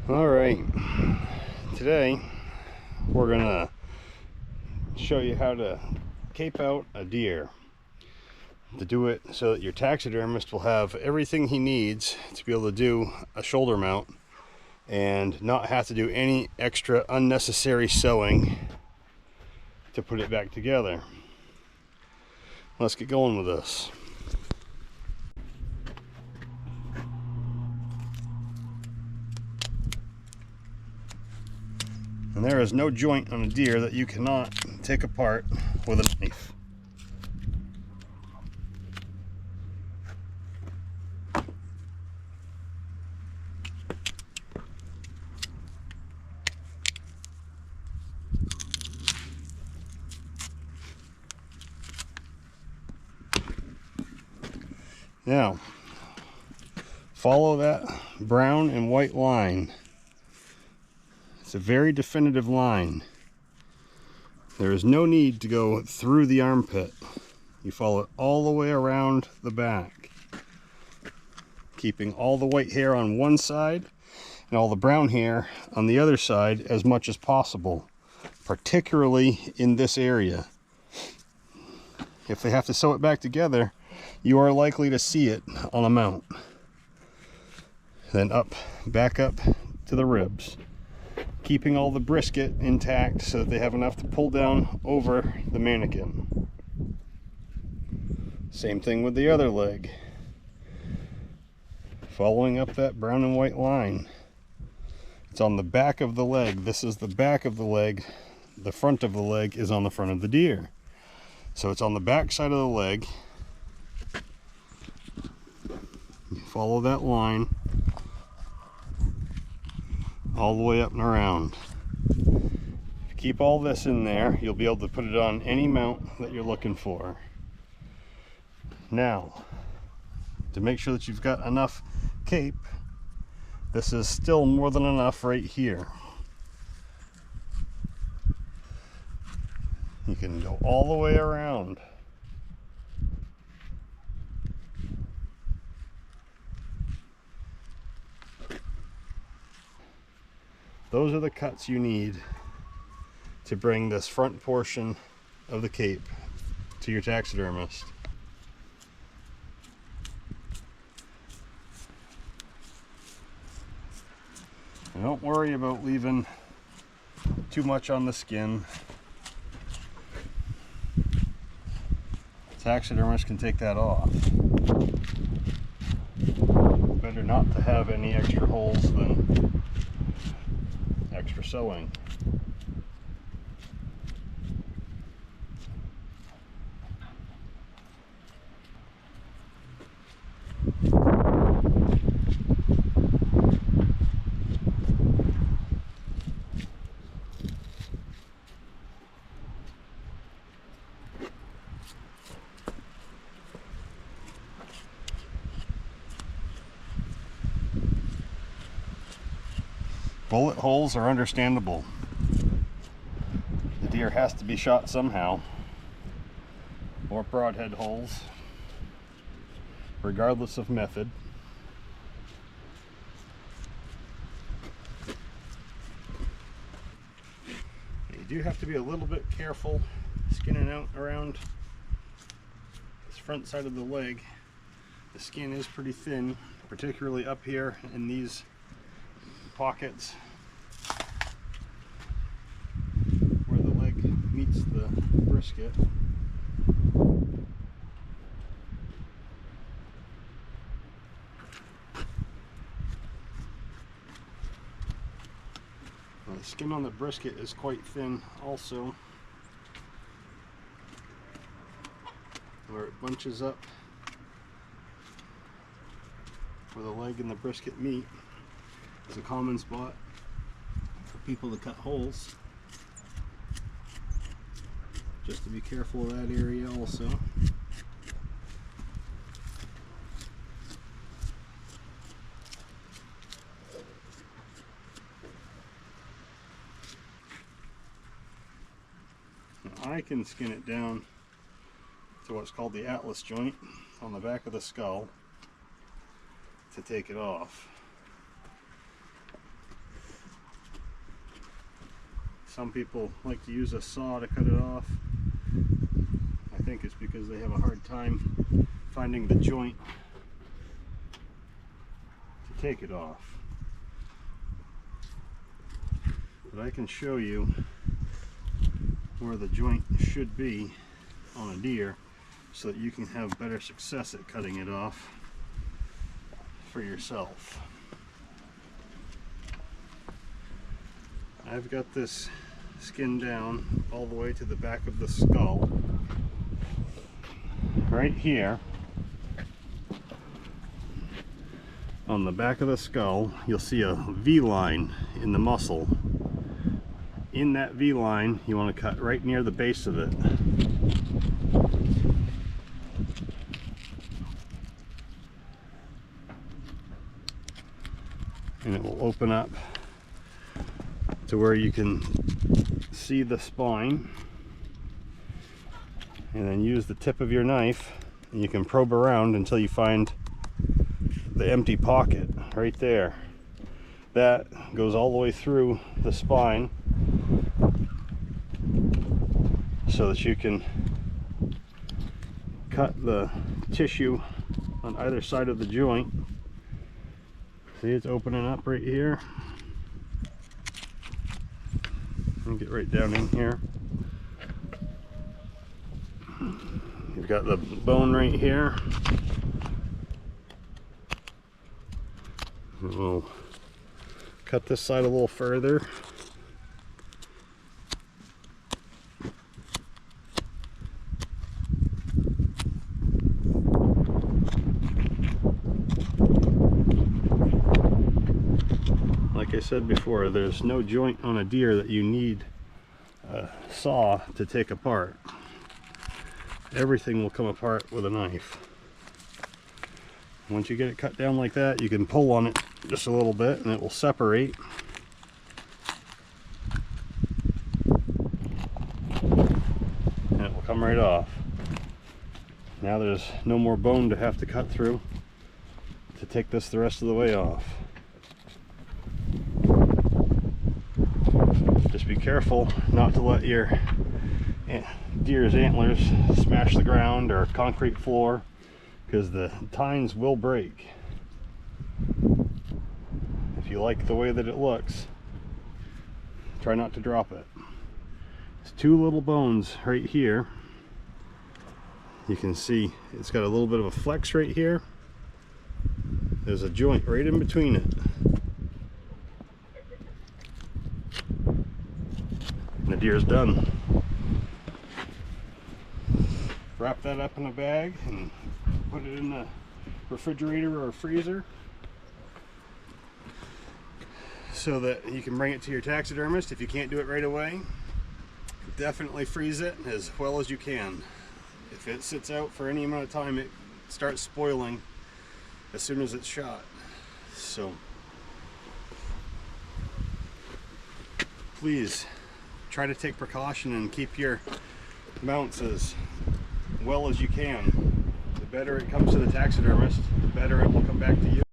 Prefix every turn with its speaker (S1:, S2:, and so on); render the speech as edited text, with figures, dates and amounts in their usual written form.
S1: All right, today we're gonna show you how to cape out a deer, to do it so that your taxidermist will have everything he needs to be able to do a shoulder mount and not have to do any extra unnecessary sewing to put it back together. Let's get going with this. And there is no joint on a deer that you cannot take apart with a knife. Now, follow that brown and white line. It's a very definitive line. There is no need to go through the armpit. You follow it all the way around the back, keeping all the white hair on one side and all the brown hair on the other side as much as possible, particularly in this area. If they have to sew it back together, you are likely to see it on a mount. Then back up to the ribs, keeping all the brisket intact so that they have enough to pull down over the mannequin. Same thing with the other leg. Following up that brown and white line. It's on the back of the leg. This is the back of the leg. The front of the leg is on the front of the deer. So it's on the back side of the leg. You follow that line all the way up and around. If you keep all this in there, you'll be able to put it on any mount that you're looking for. Now, to make sure that you've got enough cape, this is still more than enough right here. You can go all the way around. Those are the cuts you need to bring this front portion of the cape to your taxidermist. And don't worry about leaving too much on the skin. Taxidermist can take that off. Better not to have any extra holes than extra sewing. Bullet holes are understandable. The deer has to be shot somehow. Or broadhead holes, regardless of method. You do have to be a little bit careful skinning out around this front side of the leg. The skin is pretty thin, particularly up here in these pockets where the leg meets the brisket. The skin on the brisket is quite thin also, where it bunches up where the leg and the brisket meet. It's a common spot for people to cut holes. Just to be careful of that area also. Now I can skin it down to what's called the atlas joint on the back of the skull to take it off. Some people like to use a saw to cut it off. I think it's because they have a hard time finding the joint to take it off. But I can show you where the joint should be on a deer so that you can have better success at cutting it off for yourself. I've got this skin down all the way to the back of the skull. Right here on the back of the skull you'll see a V-line in the muscle. In that V-line you want to cut right near the base of it. And it will open up to where you can see the spine, and then use the tip of your knife and you can probe around until you find the empty pocket right there. That goes all the way through the spine so that you can cut the tissue on either side of the joint. See, it's opening up right here. And get right down in here. You've got the bone right here. We'll cut this side a little further. Like I said before, there's no joint on a deer that you need a saw to take apart. Everything will come apart with a knife. Once you get it cut down like that, you can pull on it just a little bit and it will separate. And it will come right off. Now there's no more bone to have to cut through to take this the rest of the way off. Just be careful not to let your deer's antlers smash the ground or concrete floor, because the tines will break. If you like the way that it looks, try not to drop it. There's two little bones right here. You can see it's got a little bit of a flex right here. There's a joint right in between it. And the deer's done. Wrap that up in a bag and put it in the refrigerator or freezer so that you can bring it to your taxidermist. If you can't do it right away, definitely freeze it as well as you can. If it sits out for any amount of time, it starts spoiling as soon as it's shot. So please try to take precaution and keep your mounts as well as you can. The better it comes to the taxidermist, the better it will come back to you.